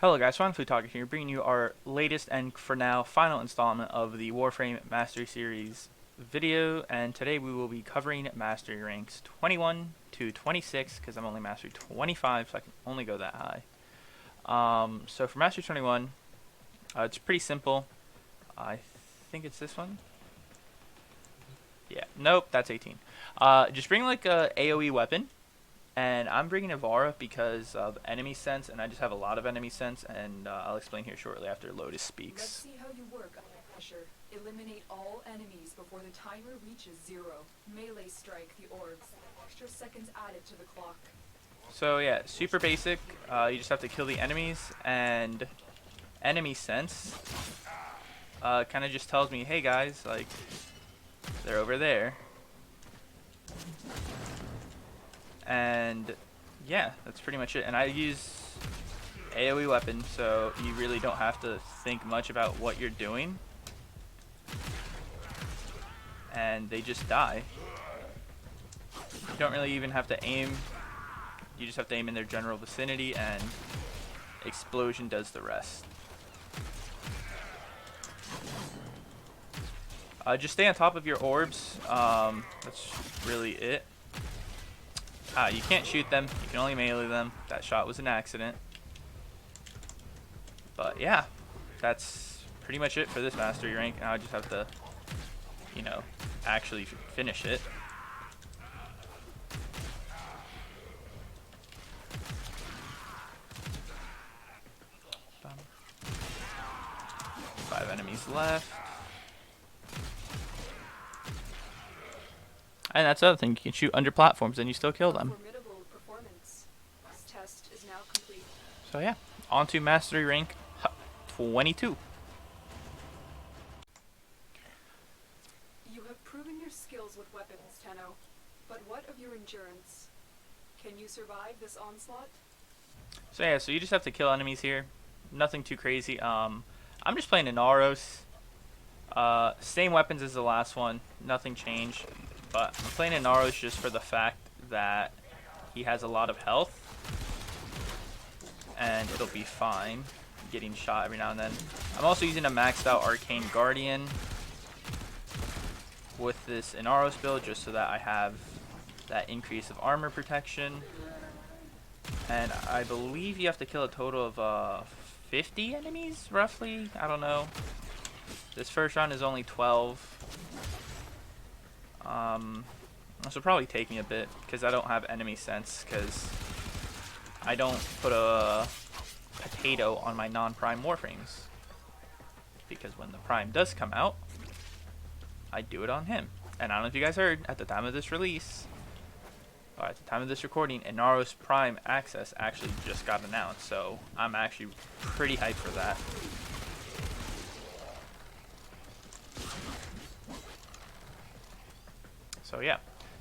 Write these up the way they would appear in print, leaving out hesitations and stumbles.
Hello guys, Food Talker here, bringing you our latest and for now final installment of the Warframe Mastery Series video, and today we will be covering Mastery ranks 21 to 26, because I'm only Mastery 25, so I can only go that high. So for Mastery 21, it's pretty simple. I think it's this one. Yeah, nope, that's 18. Just bring like a AoE weapon. And I'm bringing Ivara because of enemy sense, and I just have a lot of enemy sense, and I'll explain here shortly after Lotus speaks. Let's see how you work under pressure. Eliminate all enemies before the timer reaches 0. Melee strike the orbs. Extra seconds added to the clock. So yeah, super basic. You just have to kill the enemies, and enemy sense kind of just tells me, hey guys, like, they're over there. And yeah, that's pretty much it. And I use AoE weapon, so you really don't have to think much about what you're doing. And they just die. You don't really even have to aim. You just have to aim in their general vicinity, and explosion does the rest. Just stay on top of your orbs. That's really it. You can't shoot them, you can only melee them. That shot was an accident. But yeah, that's pretty much it for this mastery rank. Now I just have to, you know, actually finish it. Five enemies left. And that's the other thing, you can shoot under platforms and you still kill them. Formidable performance. This test is now complete. So yeah, on to mastery rank 22. You have proven your skills with weapons, Tenno. But what of your endurance? Can you survive this onslaught? So yeah, so you just have to kill enemies here. Nothing too crazy. I'm just playing Inaros. Same weapons as the last one. Nothing changed. But I'm playing Inaros just for the fact that he has a lot of health. And it'll be fine getting shot every now and then. I'm also using a maxed out Arcane Guardian with this Inaros build just so that I have that increase of armor protection. And I believe you have to kill a total of 50 enemies, roughly? I don't know. This first round is only 12. This will probably take me a bit because I don't have enemy sense, because I don't put a potato on my non-prime Warframes. Because when the prime does come out, I do it on him. And I don't know if you guys heard, at the time of this release, or at the time of this recording, Inaros Prime Access actually just got announced. So I'm actually pretty hyped for that. So yeah,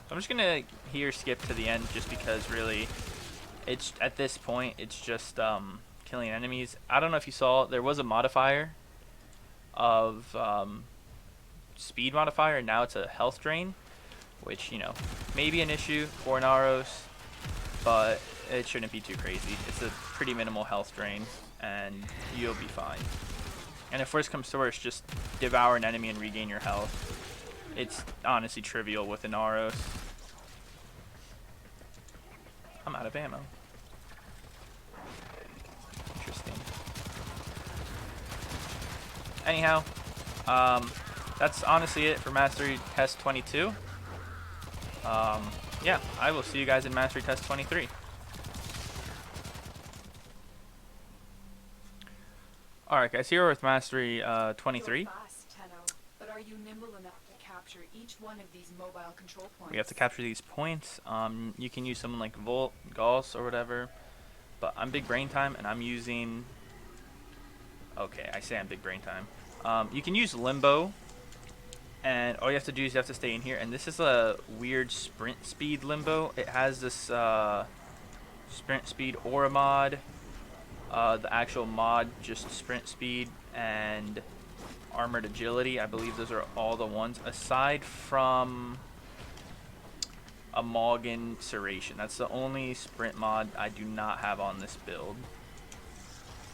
so I'm just gonna here skip to the end just because really, it's at this point it's just killing enemies. I don't know if you saw, there was a modifier of speed modifier, and now it's a health drain, which, you know, may be an issue for Inaros, but it shouldn't be too crazy. It's a pretty minimal health drain, and you'll be fine. And if worst comes to worst, just devour an enemy and regain your health. It's honestly trivial with Inaros. I'm out of ammo. Interesting. Anyhow, that's honestly it for Mastery Test 22. Yeah, I will see you guys in Mastery Test 23. Alright guys, here we're with Mastery 23. You're fast, Tenno, but are you nimble enough to capture each one of these mobile control points? We have to capture these points. You can use someone like Volt, Gauss, or whatever. But I'm big brain time, and I'm using... Okay, I say I'm big brain time. You can use Limbo, and all you have to do is you have to stay in here. And this is a weird sprint speed Limbo. It has this sprint speed aura mod. The actual mod, just sprint speed and armored agility. I believe those are all the ones, aside from a Morgan Serration. That's the only sprint mod I do not have on this build.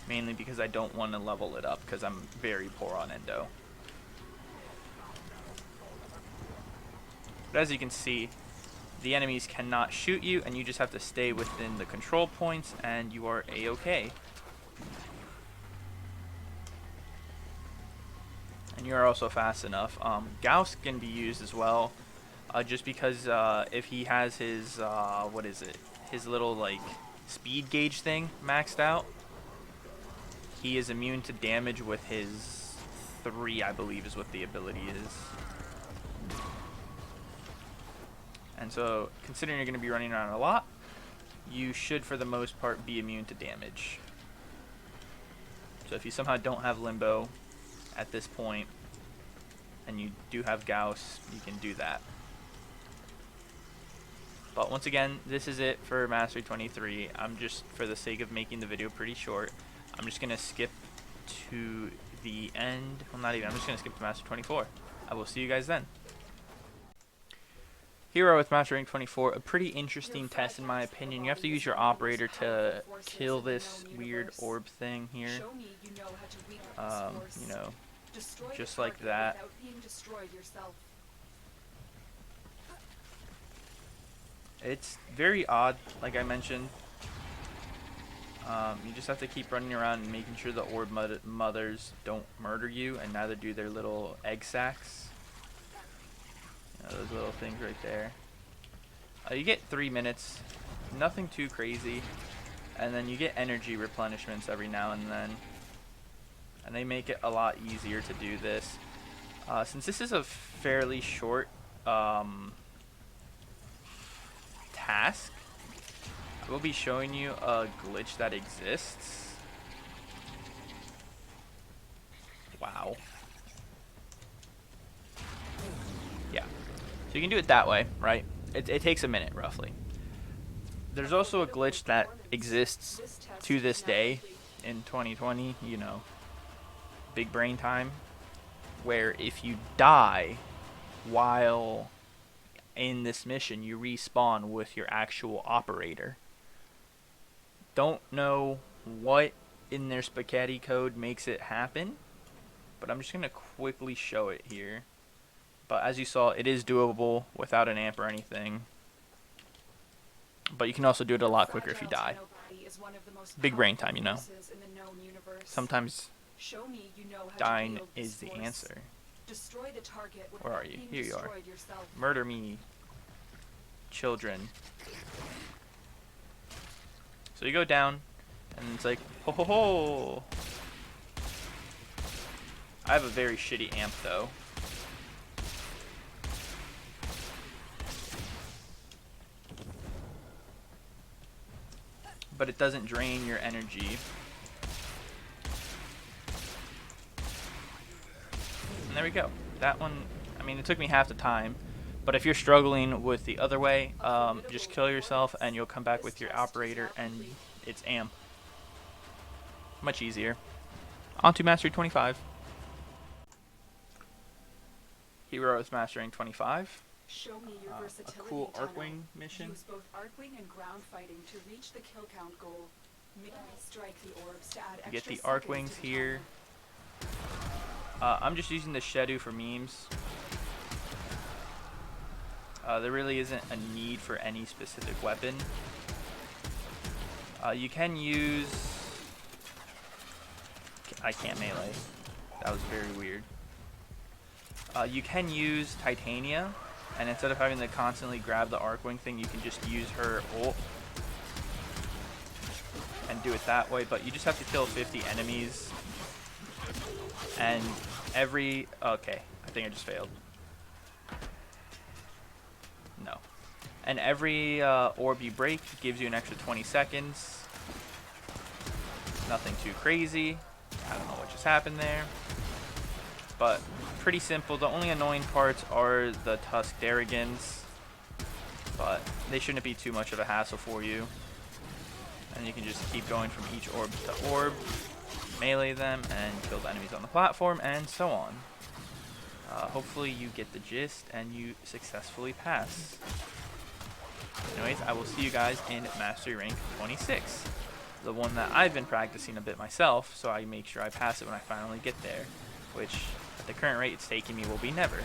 mainly because I don't want to level it up because I'm very poor on endo. But as you can see, the enemies cannot shoot you, and you just have to stay within the control points, and you are a-okay. And you're also fast enough. Gauss can be used as well, just because if he has his, what is it, his little, like, speed gauge thing maxed out, he is immune to damage with his 3, I believe is what the ability is. And so, considering you're going to be running around a lot, you should, for the most part, be immune to damage. So if you somehow don't have Limbo at this point, and you do have Gauss, you can do that. But once again, this is it for Mastery 23. I'm just, for the sake of making the video pretty short, I'm just going to skip to the end. Well, not even. I'm just going to skip to Mastery 24. I will see you guys then. Here we are with Master Rank 24, a pretty interesting test in my opinion. You have to use your operator to kill this weird orb thing here. You know, just like that. It's very odd, like I mentioned. You just have to keep running around and making sure the orb mothers don't murder you, and neither do their little egg sacs. Those little things right there. You get 3 minutes, nothing too crazy, and then you get energy replenishments every now and then, and they make it a lot easier to do this. Since this is a fairly short task, I will be showing you a glitch that exists. Wow. Yeah. So you can do it that way, right? It takes a minute, roughly. There's also a glitch that exists to this day in 2020, you know, big brain time, where if you die while in this mission, you respawn with your actual operator. Don't know what in their spaghetti code makes it happen, but I'm just going to quickly show it here. But as you saw, it is doable without an amp or anything. But you can also do it a lot quicker if you die. Big brain time, you know. Sometimes dying is the answer. Where are you? Here you are. Murder me, children. So you go down, and it's like, ho ho ho! I have a very shitty amp though. But it doesn't drain your energy. And there we go. That one, I mean, it took me half the time. But if you're struggling with the other way, just kill yourself and you'll come back with your operator and it's amp. Much easier. On to Mastery 25. Hero is Mastering 25. Show me your versatility, a cool Tunnel. Arcwing mission. Use both Arcwing and ground fighting to reach the kill count goal. Strike the orbs to add You get the extra seconds Arcwings to the here. I'm just using the Shedu for memes. There really isn't a need for any specific weapon. You can use... I can't melee. That was very weird. You can use Titania, and instead of having to constantly grab the Arcwing thing, you can just use her ult and do it that way. But you just have to kill 50 enemies, and every... Okay, I think I just failed. No. And every orb you break gives you an extra 20 seconds. Nothing too crazy. I don't know what just happened there. But pretty simple. The only annoying parts are the Tusk Darragons. But they shouldn't be too much of a hassle for you. And you can just keep going from each orb to orb, melee them, and kill the enemies on the platform, and so on. Hopefully you get the gist and you successfully pass. Anyways, I will see you guys in Mastery Rank 26. the one that I've been practicing a bit myself, so I make sure I pass it when I finally get there, which at the current rate it's taking me will be never.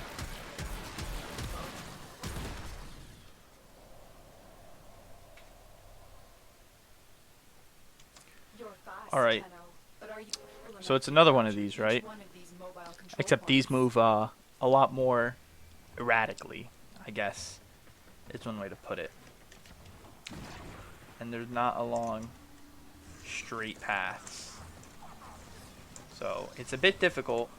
You're fast, All right, Tenno, but are you able so enough it's to another one of capture these, each right? one of these mobile control Except these points? move a lot more erratically, I guess. It's one way to put it. And there's not along straight paths. So it's a bit difficult,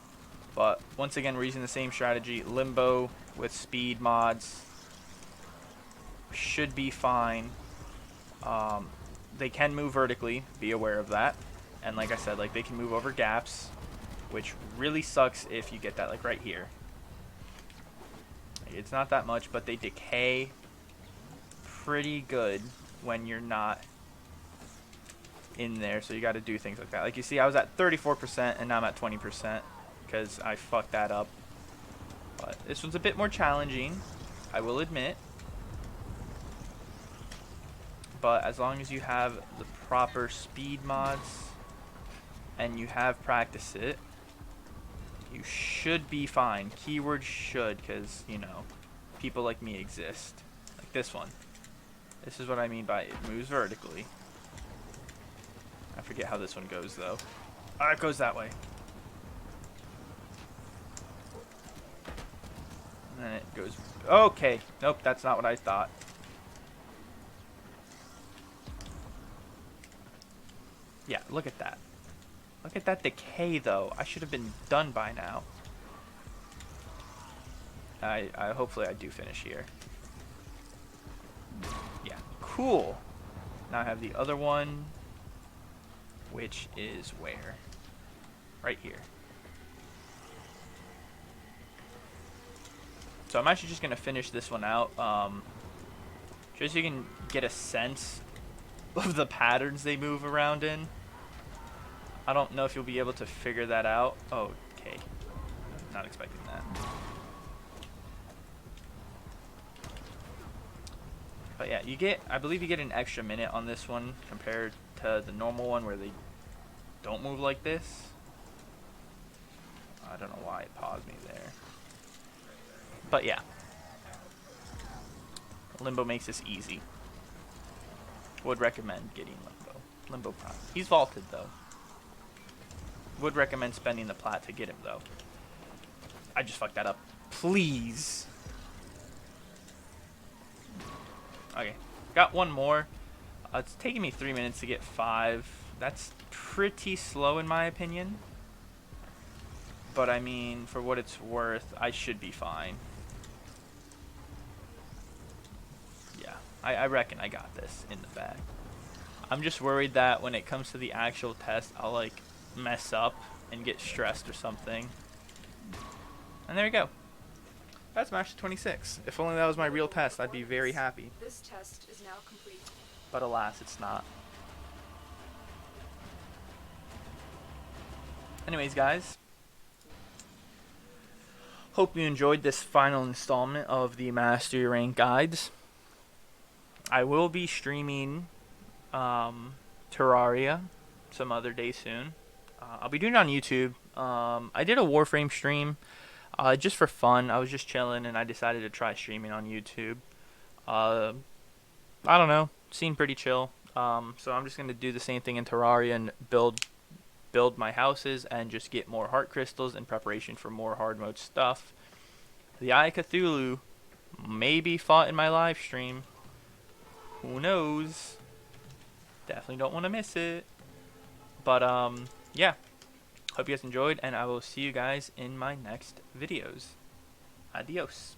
but once again we're using the same strategy. Limbo with speed mods should be fine. They can move vertically, be aware of that. And like I said, like they can move over gaps, which really sucks if you get that like right here. It's not that much, but they decay pretty good when you're not in there, so you got to do things like that. Like you see, I was at 34% and now I'm at 20% because I fucked that up. But this one's a bit more challenging, I will admit. But as long as you have the proper speed mods and you have practiced it, you should be fine. Keyword should, because, you know, people like me exist. Like this one. This is what I mean by it moves vertically. I forget how this one goes, though. Ah, it goes that way. And then it goes... Okay. Nope, that's not what I thought. Yeah, look at that. Look at that decay, though. I should have been done by now. I hopefully I do finish here. Yeah, cool. Now I have the other one, which is where? Right here. So I'm actually just going to finish this one out, just so you can get a sense of the patterns they move around in. I don't know if you'll be able to figure that out. Oh, okay. Not expecting that. But yeah, you get, I believe you get an extra minute on this one compared to the normal one where they don't move like this. I don't know why it paused me there. But yeah. Limbo makes this easy. Would recommend getting Limbo. Limbo Prime. He's vaulted though. Would recommend spending the plat to get him though. I just fucked that up. Please. Okay. Got one more. It's taking me 3 minutes to get 5. That's pretty slow in my opinion. But I mean, for what it's worth, I should be fine. Yeah, I reckon I got this in the bag. I'm just worried that when it comes to the actual test, I'll like mess up and get stressed or something. And there you go. That's Master 26. If only that was my real test, I'd be very happy. This test is now complete. But alas, it's not. Anyways, guys. Hope you enjoyed this final installment of the Mastery Rank Guides. I will be streaming Terraria some other day soon. I'll be doing it on YouTube. I did a Warframe stream just for fun. I was just chilling and I decided to try streaming on YouTube. I don't know. Seemed pretty chill. So I'm just going to do the same thing in Terraria and build my houses and just get more heart crystals in preparation for more hard mode stuff. The Eye of Cthulhu may be fought in my live stream. Who knows? Definitely don't want to miss it. But yeah. Hope you guys enjoyed and I will see you guys in my next videos. Adios.